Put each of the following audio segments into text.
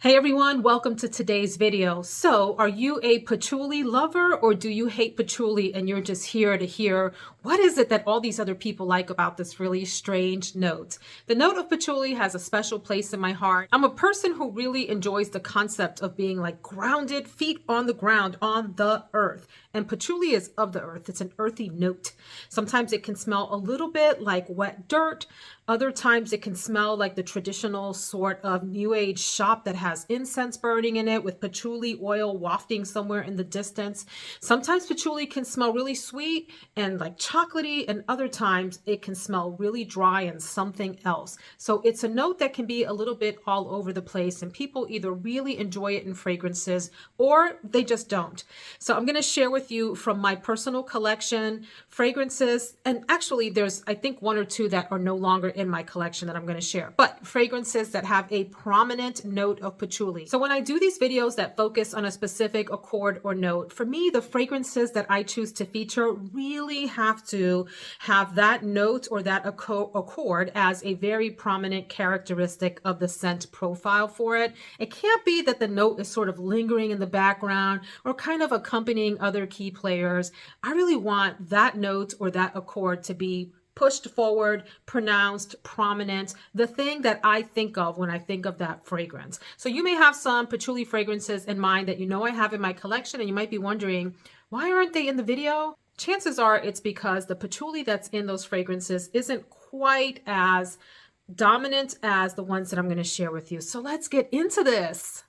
Hey everyone, welcome to today's video. So, are you a patchouli lover or do you hate patchouli and you're just here to hear what is it that all these other people like about this really strange note? The note of patchouli has a special place in my heart. I'm a person who really enjoys the concept of being like grounded, feet on the ground, on the earth. And patchouli is of the earth. It's an earthy note. Sometimes it can smell a little bit like wet dirt. Other times it can smell like the traditional sort of new age shop that has incense burning in it with patchouli oil wafting somewhere in the distance. Sometimes patchouli can smell really sweet and like chocolatey, and other times it can smell really dry and something else. So it's a note that can be a little bit all over the place, and people either really enjoy it in fragrances or they just don't. So I'm going to share with you from my personal collection fragrances, and actually there's I think one or two that are no longer in my collection that I'm going to share, but fragrances that have a prominent note of patchouli. So when I do these videos that focus on a specific accord or note, for me, the fragrances that I choose to feature really have to have that note or that accord as a very prominent characteristic of the scent profile for it. It can't be that the note is sort of lingering in the background or kind of accompanying other key players. I really want that note or that accord to be pushed forward, pronounced, prominent, the thing that I think of when I think of that fragrance. So you may have some patchouli fragrances in mind that you know I have in my collection, and you might be wondering, why aren't they in the video? Chances are it's because the patchouli that's in those fragrances isn't quite as dominant as the ones that I'm going to share with you. So let's get into this.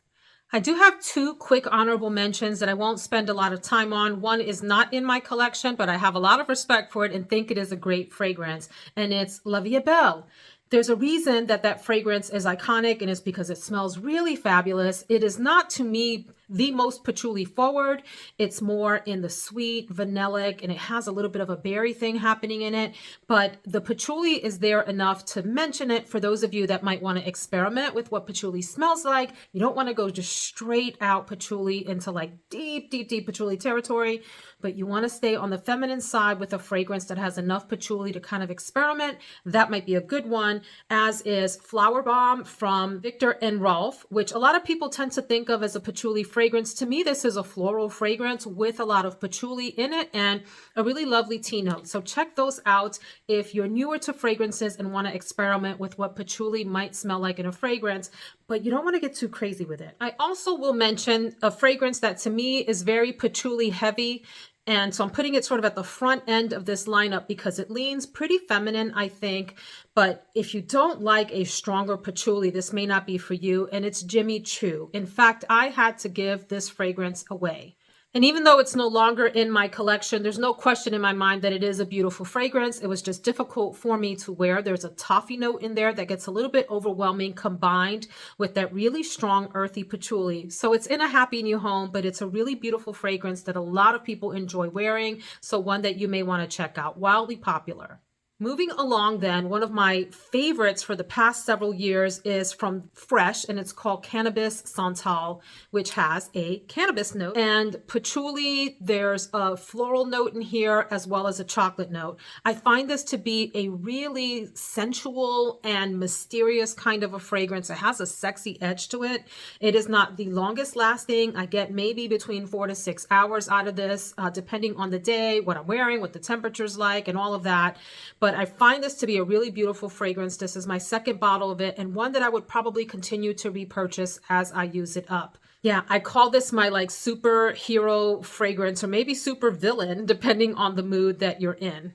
I do have two quick honorable mentions that I won't spend a lot of time on. One is not in my collection, but I have a lot of respect for it and think it is a great fragrance, and it's Vie Est Belle. There's a reason that that fragrance is iconic, and it's because it smells really fabulous. It is not, to me, the most patchouli forward. It's more in the sweet, vanillic, and it has a little bit of a berry thing happening in it. But the patchouli is there enough to mention it for those of you that might want to experiment with what patchouli smells like. You don't want to go just straight out patchouli into like deep, deep, deep patchouli territory, but you want to stay on the feminine side with a fragrance that has enough patchouli to kind of experiment. That might be a good one, as is Flowerbomb from Viktor and Rolf, which a lot of people tend to think of as a patchouli fragrance. To me, this is a floral fragrance with a lot of patchouli in it and a really lovely tea note. So check those out if you're newer to fragrances and want to experiment with what patchouli might smell like in a fragrance, but you don't want to get too crazy with it. I also will mention a fragrance that to me is very patchouli heavy. And so I'm putting it sort of at the front end of this lineup because it leans pretty feminine, I think. But if you don't like a stronger patchouli, this may not be for you. And it's Choo. In fact, I had to give this fragrance away. And even though it's no longer in my collection, there's no question in my mind that it is a beautiful fragrance. It was just difficult for me to wear. There's a toffee note in there that gets a little bit overwhelming combined with that really strong earthy patchouli. So it's in a happy new home, but it's a really beautiful fragrance that a lot of people enjoy wearing. So one that you may want to check out. Wildly popular. Moving along then, one of my favorites for the past several years is from Fresh, and it's called Cannabis Santal, which has a cannabis note. And patchouli, there's a floral note in here as well as a chocolate note. I find this to be a really sensual and mysterious kind of a fragrance. It has a sexy edge to it. It is not the longest lasting. I get maybe between 4 to 6 hours out of this, depending on the day, what I'm wearing, what the temperature's like, and all of that. But I find this to be a really beautiful fragrance. This is my second bottle of it, and one that I would probably continue to repurchase as I use it up. Yeah, I call this my like superhero fragrance, or maybe super villain, depending on the mood that you're in.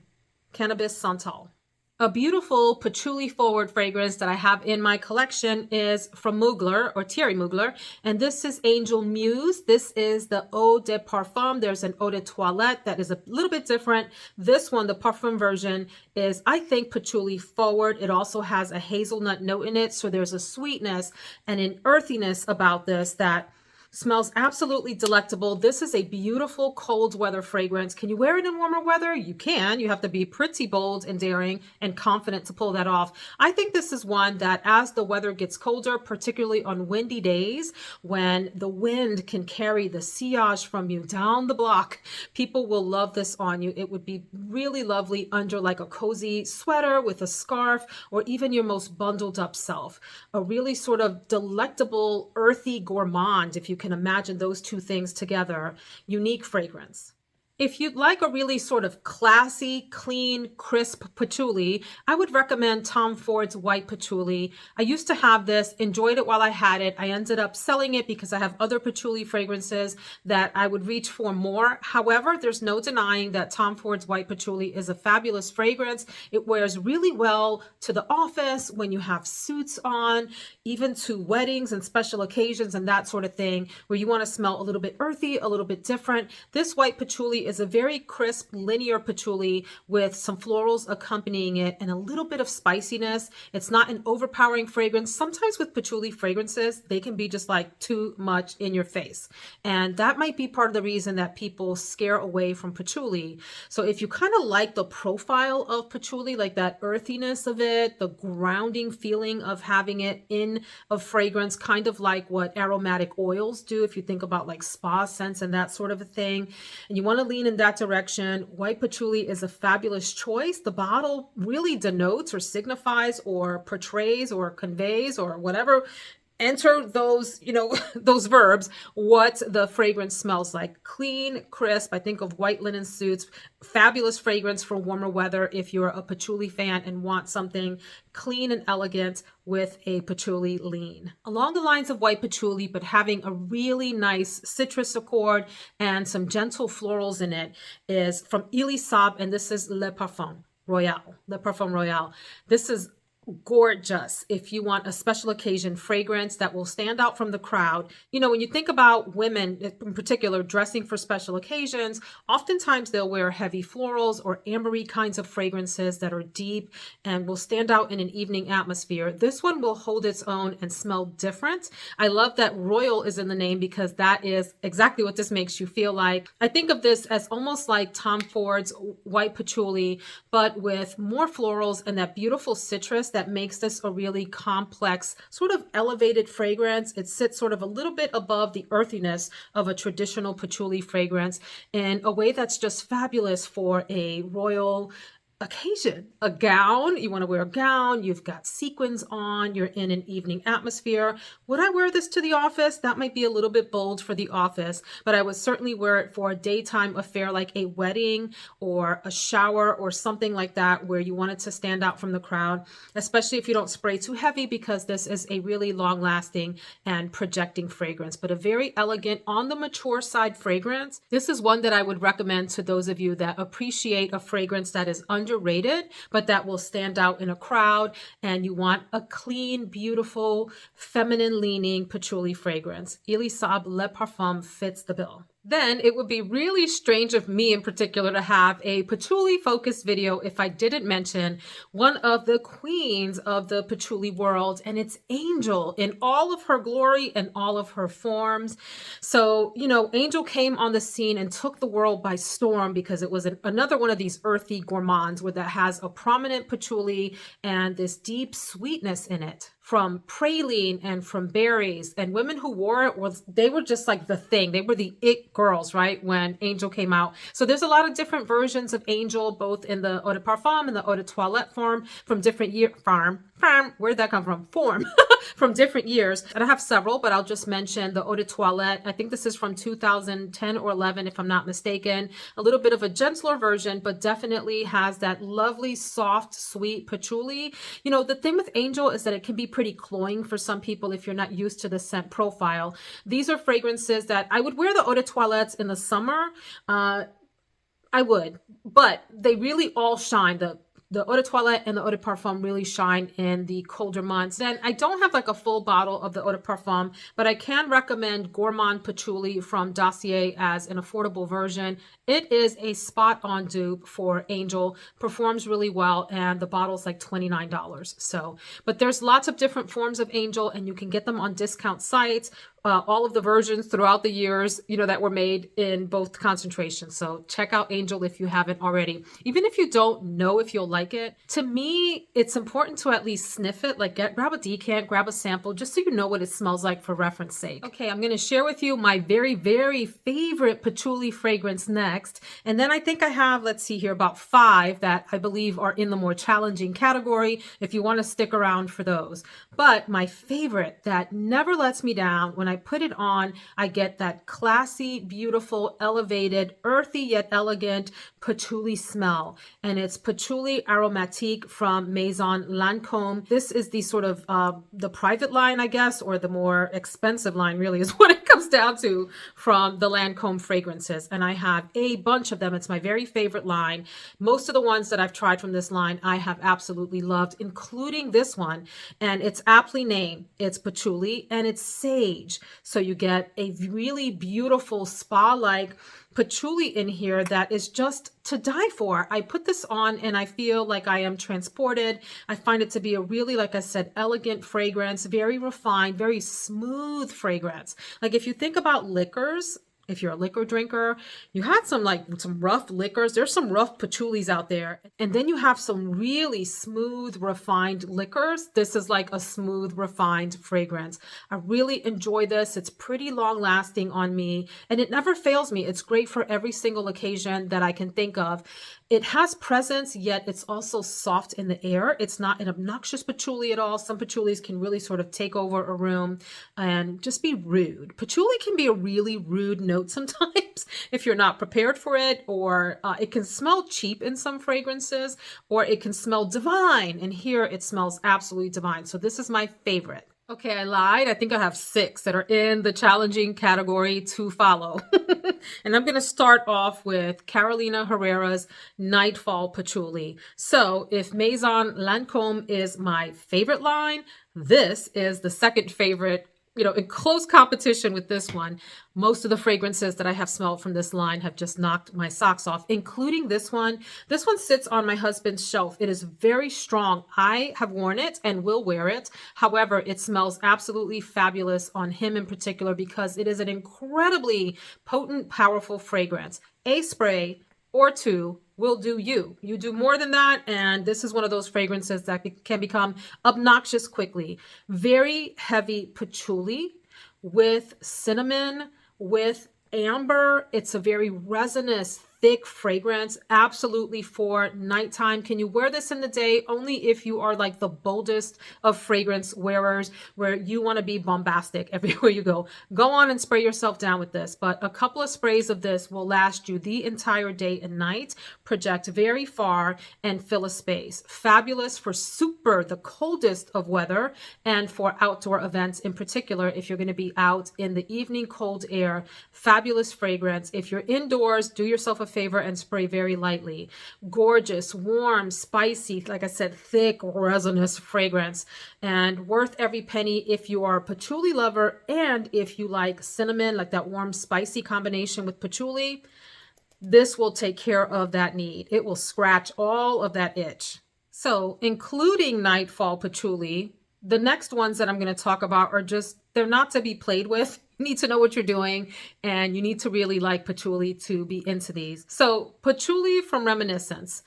Cannabis Santal. A beautiful patchouli forward fragrance that I have in my collection is from Mugler, or Thierry Mugler, and this is Angel Muse. This is the Eau de Parfum. There's an Eau de Toilette that is a little bit different. This one, the Parfum version, is, I think, patchouli forward. It also has a hazelnut note in it, so there's a sweetness and an earthiness about this that Smells absolutely delectable. This is a beautiful cold weather fragrance. Can you wear it in warmer weather? You can. You have to be pretty bold and daring and confident to pull that off. I think this is one that as the weather gets colder, particularly on windy days, when the wind can carry the sillage from you down the block, people will love this on you. It would be really lovely under like a cozy sweater with a scarf, or even your most bundled up self. A really sort of delectable, earthy gourmand, if you can imagine those two things together. Unique fragrance. If you'd like a really sort of classy, clean, crisp patchouli, I would recommend Tom Ford's White Patchouli. I used to have this, enjoyed it while I had it. I ended up selling it because I have other patchouli fragrances that I would reach for more. However, there's no denying that Tom Ford's White Patchouli is a fabulous fragrance. It wears really well to the office, when you have suits on, even to weddings and special occasions and that sort of thing, where you want to smell a little bit earthy, a little bit different. This White Patchouli is a very crisp, linear patchouli with some florals accompanying it and a little bit of spiciness. It's not an overpowering fragrance. Sometimes with patchouli fragrances, they can be just like too much in your face. And that might be part of the reason that people scare away from patchouli. So if you kind of like the profile of patchouli, like that earthiness of it, the grounding feeling of having it in a fragrance, kind of like what aromatic oils do, if you think about like spa scents and that sort of a thing, and you want to lean in that direction, White Patchouli is a fabulous choice. The bottle really denotes or signifies or portrays or conveys or whatever, enter those, those verbs, what the fragrance smells like. Clean, crisp. I think of white linen suits. Fabulous fragrance for warmer weather if you're a patchouli fan and want something clean and elegant with a patchouli lean. Along the lines of white patchouli, but having a really nice citrus accord and some gentle florals in it, is from Elie Saab, and this is Le Parfum Royal. Le Parfum Royal. This is gorgeous if you want a special occasion fragrance that will stand out from the crowd. When you think about women in particular dressing for special occasions, oftentimes they'll wear heavy florals or ambery kinds of fragrances that are deep and will stand out in an evening atmosphere. This one will hold its own and smell different. I love that Royal is in the name because that is exactly what this makes you feel like. I think of this as almost like Tom Ford's White Patchouli, but with more florals and that beautiful citrus that makes this a really complex, sort of elevated fragrance. It sits sort of a little bit above the earthiness of a traditional patchouli fragrance in a way that's just fabulous for a royal occasion. A gown, you want to wear a gown, you've got sequins on, you're in an evening atmosphere. Would I wear this to the office? That might be a little bit bold for the office, but I would certainly wear it for a daytime affair like a wedding or a shower or something like that, where you want it to stand out from the crowd, especially if you don't spray too heavy, because this is a really long lasting and projecting fragrance, but a very elegant, on the mature side fragrance. This is one that I would recommend to those of you that appreciate a fragrance that is underrated, but that will stand out in a crowd, and you want a clean, beautiful, feminine leaning patchouli fragrance. Elie Saab Le Parfum fits the bill. Then it would be really strange of me in particular to have a patchouli focused video if I didn't mention one of the queens of the patchouli world, and it's Angel in all of her glory and all of her forms. So, Angel came on the scene and took the world by storm because it was another one of these earthy gourmands that has a prominent patchouli and this deep sweetness in it, from praline and from berries. And women who wore it, they were just like the thing. They were the it girls, right, when Angel came out. So there's a lot of different versions of Angel, both in the eau de parfum and the eau de toilette form, from different where'd that come from? Form. From different years. And I have several, but I'll just mention the eau de toilette. I think this is from 2010 or 11, if I'm not mistaken. A little bit of a gentler version, but definitely has that lovely, soft, sweet patchouli. The thing with Angel is that it can be pretty cloying for some people if you're not used to the scent profile. These are fragrances that I would wear the eau de toilettes in the summer. I would, but they really all shine. The eau de toilette and the eau de parfum really shine in the colder months. And I don't have like a full bottle of the eau de parfum, but I can recommend Gourmand Patchouli from Dossier as an affordable version. It is a spot on dupe for Angel, performs really well, and the bottle's like $29. So, but there's lots of different forms of Angel, and you can get them on discount sites all of the versions throughout the years, you know, that were made in both concentrations. So check out Angel if you haven't already. Even if you don't know if you'll like it, to me, it's important to at least sniff it. Like grab a decant, grab a sample, just so you know what it smells like for reference sake. Okay, I'm going to share with you my very, very favorite patchouli fragrance next. And then I think I have, let's see here, about 5 that I believe are in the more challenging category if you want to stick around for those. But my favorite that never lets me down, when I put it on, I get that classy, beautiful, elevated, earthy yet elegant patchouli smell. And it's Patchouli Aromatique from Maison Lancome. This is the sort of the private line, I guess, or the more expensive line really is what it comes down to from the Lancome fragrances. And I have a bunch of them. It's my very favorite line. Most of the ones that I've tried from this line, I have absolutely loved, including this one. And it's aptly named. It's patchouli and it's sage. So you get a really beautiful spa-like patchouli in here that is just to die for. I put this on and I feel like I am transported. I find it to be a really, like I said, elegant fragrance, very refined, very smooth fragrance. Like if you think about liquors, if you're a liquor drinker, you had some rough liquors. There's some rough patchoulis out there. And then you have some really smooth, refined liquors. This is like a smooth, refined fragrance. I really enjoy this. It's pretty long lasting on me and it never fails me. It's great for every single occasion that I can think of. It has presence, yet it's also soft in the air. It's not an obnoxious patchouli at all. Some patchoulis can really sort of take over a room and just be rude. Patchouli can be a really rude note sometimes if you're not prepared for it, or it can smell cheap in some fragrances, or it can smell divine. And here it smells absolutely divine. So this is my favorite. Okay, I lied. I think I have 6 that are in the challenging category to follow. And I'm going to start off with Carolina Herrera's Nightfall Patchouli. So if Maison Lancome is my favorite line, this is the second favorite, you know, in close competition with this one. Most of the fragrances that I have smelled from this line have just knocked my socks off, including this one. This one sits on my husband's shelf. It is very strong. I have worn it and will wear it. However, it smells absolutely fabulous on him in particular because it is an incredibly potent, powerful fragrance. A spray or 2 will do you. You do more than that, and this is one of those fragrances that can become obnoxious quickly. Very heavy patchouli with cinnamon, with amber. It's a very resinous, thick fragrance, absolutely for nighttime. Can you wear this in the day? Only if you are like the boldest of fragrance wearers, where you want to be bombastic everywhere you go. Go on and spray yourself down with this, but a couple of sprays of this will last you the entire day and night, project very far, and fill a space. Fabulous for the coldest of weather, and for outdoor events in particular, if you're going to be out in the evening cold air. Fabulous fragrance. If you're indoors, do yourself a favor and spray very lightly. Gorgeous, warm, spicy, like I said, thick, resinous fragrance, and worth every penny if you are a patchouli lover and if you like cinnamon, like that warm, spicy combination with patchouli. This will take care of that need. It will scratch all of that itch. So, including Nightfall Patchouli, the next ones that I'm going to talk about are just, they're not to be played with. You need to know what you're doing, and you need to really like patchouli to be into these. So patchouli from Reminiscence,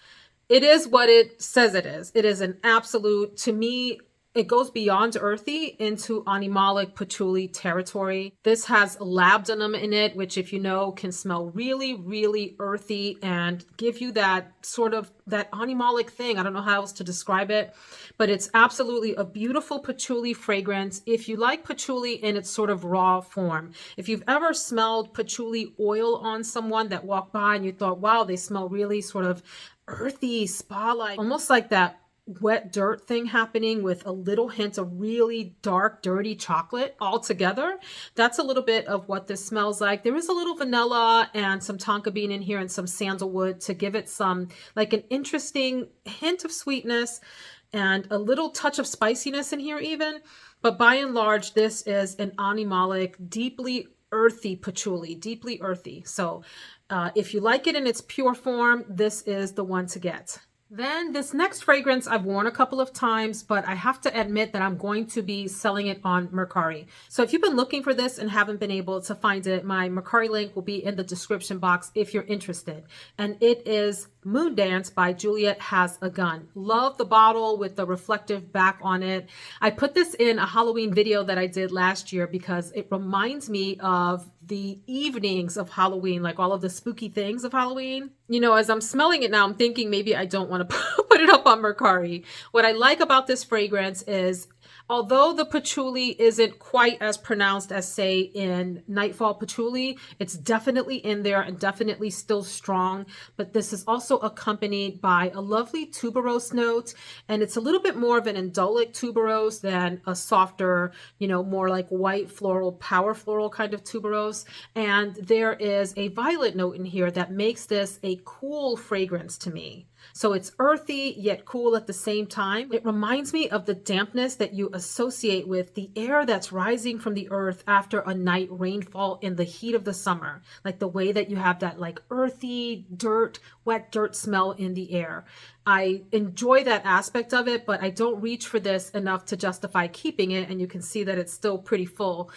it is what it says it is. It is an absolute, to me, it goes beyond earthy into animalic patchouli territory. This has labdanum in it, which, if you know, can smell really, really earthy and give you that sort of that animalic thing. I don't know how else to describe it, but it's absolutely a beautiful patchouli fragrance. If you like patchouli in its sort of raw form, if you've ever smelled patchouli oil on someone that walked by and you thought, wow, they smell really sort of earthy, spa-like, almost like that wet dirt thing happening with a little hint of really dark, dirty chocolate all together. That's a little bit of what this smells like. There is a little vanilla and some tonka bean in here and some sandalwood to give it some, like, an interesting hint of sweetness and a little touch of spiciness in here even. But by and large, this is an animalic, deeply earthy patchouli, deeply earthy. So if you like it in its pure form, this is the one to get. Then this next fragrance I've worn a couple of times, but I have to admit that I'm going to be selling it on Mercari. So if you've been looking for this and haven't been able to find it, my Mercari link will be in the description box if you're interested. And it is Moondance by Juliet Has A Gun. Love the bottle with the reflective back on it. I put this in a Halloween video that I did last year because it reminds me of the evenings of Halloween, like all of the spooky things of Halloween. You know, as I'm smelling it now, I'm thinking maybe I don't want to put it up on Mercari. What I like about this fragrance is, although the patchouli isn't quite as pronounced as, say, in Nightfall patchouli, it's definitely in there and definitely still strong. But this is also accompanied by a lovely tuberose note, and it's a little bit more of an indolic tuberose than a softer, you know, more like white floral, power floral kind of tuberose. And there is a violet note in here that makes this a cool fragrance to me. So it's earthy yet cool at the same time. It reminds me of the dampness that you associate with the air that's rising from the earth after a night rainfall in the heat of the summer. Like the way that you have that like earthy dirt, wet dirt smell in the air. I enjoy that aspect of it, but I don't reach for this enough to justify keeping it. And you can see that it's still pretty full.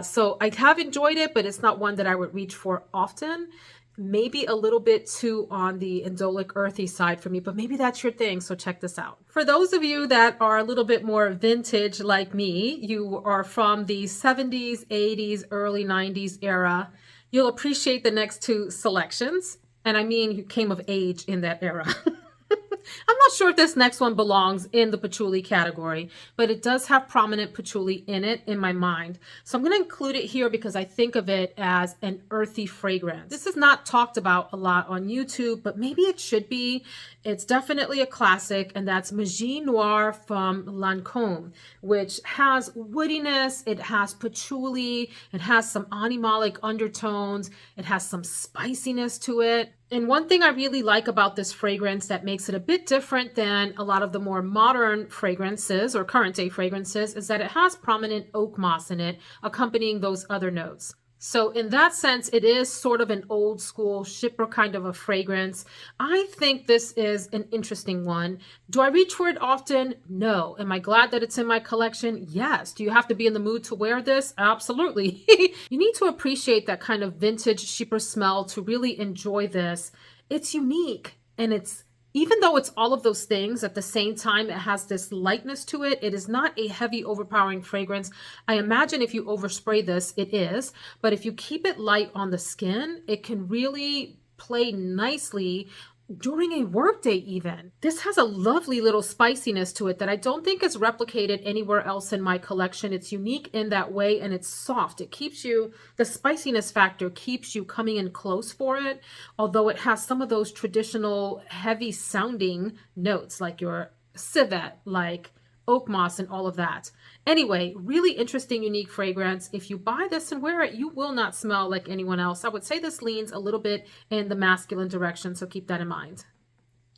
So I have enjoyed it, but it's not one that I would reach for often. Maybe a little bit too on the indolic earthy side for me, but maybe that's your thing. So check this out. For those of you that are a little bit more vintage like me, you are from the 70s, 80s, early 90s era, you'll appreciate the next two selections. And I mean, you came of age in that era. I'm not sure if this next one belongs in the patchouli category, but it does have prominent patchouli in it in my mind. So I'm going to include it here because I think of it as an earthy fragrance. This is not talked about a lot on YouTube, but maybe it should be. It's definitely a classic, and that's Magie Noire from Lancome, which has woodiness, it has patchouli, it has some animalic undertones, it has some spiciness to it. And one thing I really like about this fragrance that makes it a bit different than a lot of the more modern fragrances or current day fragrances is that it has prominent oak moss in it, accompanying those other notes. So in that sense, it is sort of an old school shipper kind of a fragrance. I think this is an interesting one. Do I reach for it often? No. Am I glad that it's in my collection? Yes. Do you have to be in the mood to wear this? Absolutely. You need to appreciate that kind of vintage shipper smell to really enjoy this. It's unique, and even though it's all of those things, at the same time, it has this lightness to it. It is not a heavy, overpowering fragrance. I imagine if you overspray this, it is. But if you keep it light on the skin, it can really play nicely during a workday even. This has a lovely little spiciness to it that I don't think is replicated anywhere else in my collection. It's unique in that way, and it's soft. It keeps you, the spiciness factor keeps you coming in close for it, although it has some of those traditional heavy sounding notes like your civet, like oak moss and all of that. Anyway, really interesting, unique fragrance. If you buy this and wear it, you will not smell like anyone else. I would say this leans a little bit in the masculine direction, so keep that in mind.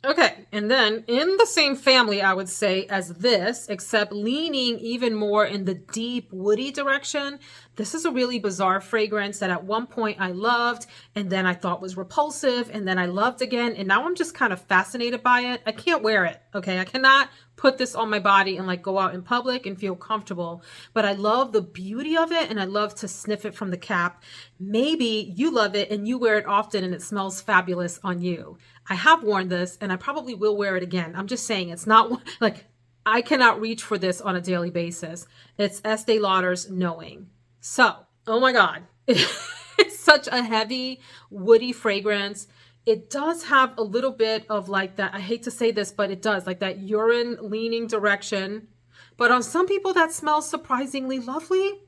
Okay, and then in the same family, I would say, as this, except leaning even more in the deep woody direction, this is a really bizarre fragrance that at one point I loved, and then I thought was repulsive, and then I loved again, and now I'm just kind of fascinated by it. I can't wear it, okay? I cannot put this on my body and like go out in public and feel comfortable, but I love the beauty of it, and I love to sniff it from the cap. Maybe you love it and you wear it often and it smells fabulous on you. I have worn this and I probably will wear it again. I'm just saying, it's not like I cannot reach for this on a daily basis. It's Estee Lauder's Knowing. So, oh my God, it's such a heavy, woody fragrance. It does have a little bit of like that, I hate to say this, but it does, like that urine leaning direction. But on some people that smells surprisingly lovely.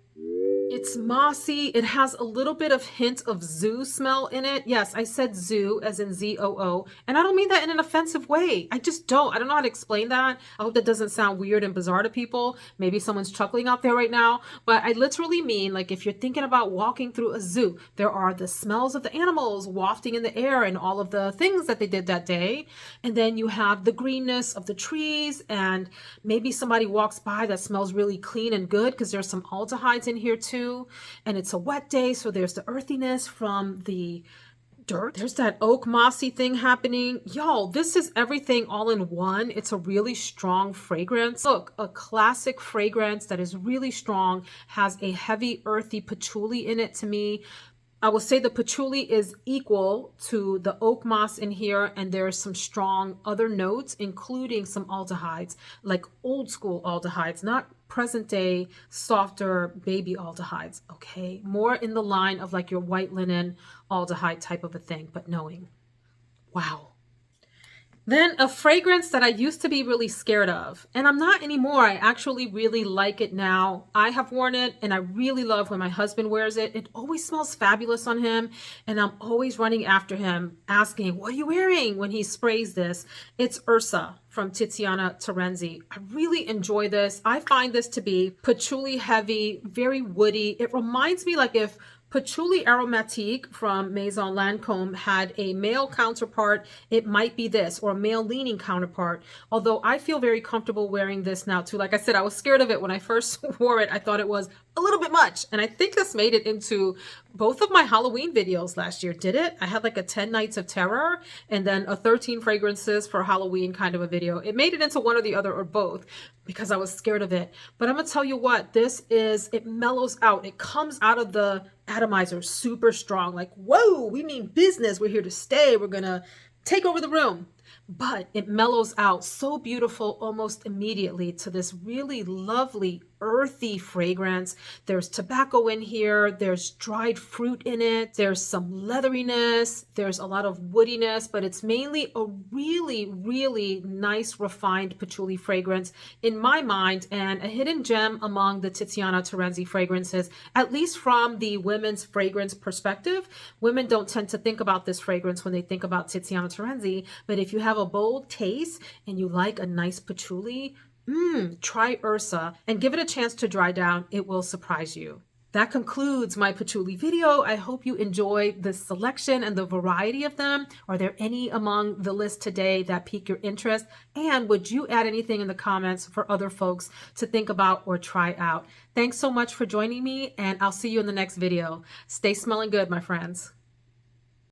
It's mossy. It has a little bit of hint of zoo smell in it. Yes, I said zoo as in Z-O-O. And I don't mean that in an offensive way. I just don't. I don't know how to explain that. I hope that doesn't sound weird and bizarre to people. Maybe someone's chuckling out there right now. But I literally mean, like, if you're thinking about walking through a zoo, there are the smells of the animals wafting in the air and all of the things that they did that day. And then you have the greenness of the trees, and maybe somebody walks by that smells really clean and good because there's some aldehydes in here too. And it's a wet day, so there's the earthiness from the dirt. There's that oak mossy thing happening. Y'all, this is everything all in one. It's a really strong fragrance. Look, a classic fragrance that is really strong, has a heavy earthy patchouli in it to me. I will say the patchouli is equal to the oak moss in here, and there's some strong other notes, including some aldehydes, like old school aldehydes, not present day, softer baby aldehydes, okay? More in the line of like your white linen aldehyde type of a thing, but knowing, wow. Then a fragrance that I used to be really scared of, and I'm not anymore. I actually really like it now. I have worn it and I really love when my husband wears it. It always smells fabulous on him, and I'm always running after him asking, what are you wearing when he sprays this? It's Ursa from Tiziana Terenzi. I really enjoy this. I find this to be patchouli heavy, very woody. It reminds me like if Patchouli Aromatique from Maison Lancome had a male counterpart, it might be this, or a male leaning counterpart. Although I feel very comfortable wearing this now too. Like I said, I was scared of it when I first wore it. I thought it was a little bit much. And I think this made it into both of my Halloween videos last year. Did it? I had like a 10 Nights of Terror and then a 13 fragrances for Halloween kind of a video. It made it into one or the other or both because I was scared of it. But I'm gonna tell you what, it mellows out. It comes out of the atomizer super strong. Like, whoa, we mean business. We're here to stay. We're gonna take over the room. But it mellows out so beautiful almost immediately to this really lovely earthy fragrance. There's tobacco in here. There's dried fruit in it. There's some leatheriness. There's a lot of woodiness, but it's mainly a really, really nice refined patchouli fragrance in my mind, and a hidden gem among the Tiziana Terenzi fragrances, at least from the women's fragrance perspective. Women don't tend to think about this fragrance when they think about Tiziana Terenzi, but if you have a bold taste and you like a nice patchouli, try Ursa and give it a chance to dry down. It will surprise you. That concludes my patchouli video. I hope you enjoyed the selection and the variety of them. Are there any among the list today that pique your interest? And would you add anything in the comments for other folks to think about or try out? Thanks so much for joining me, and I'll see you in the next video. Stay smelling good, my friends.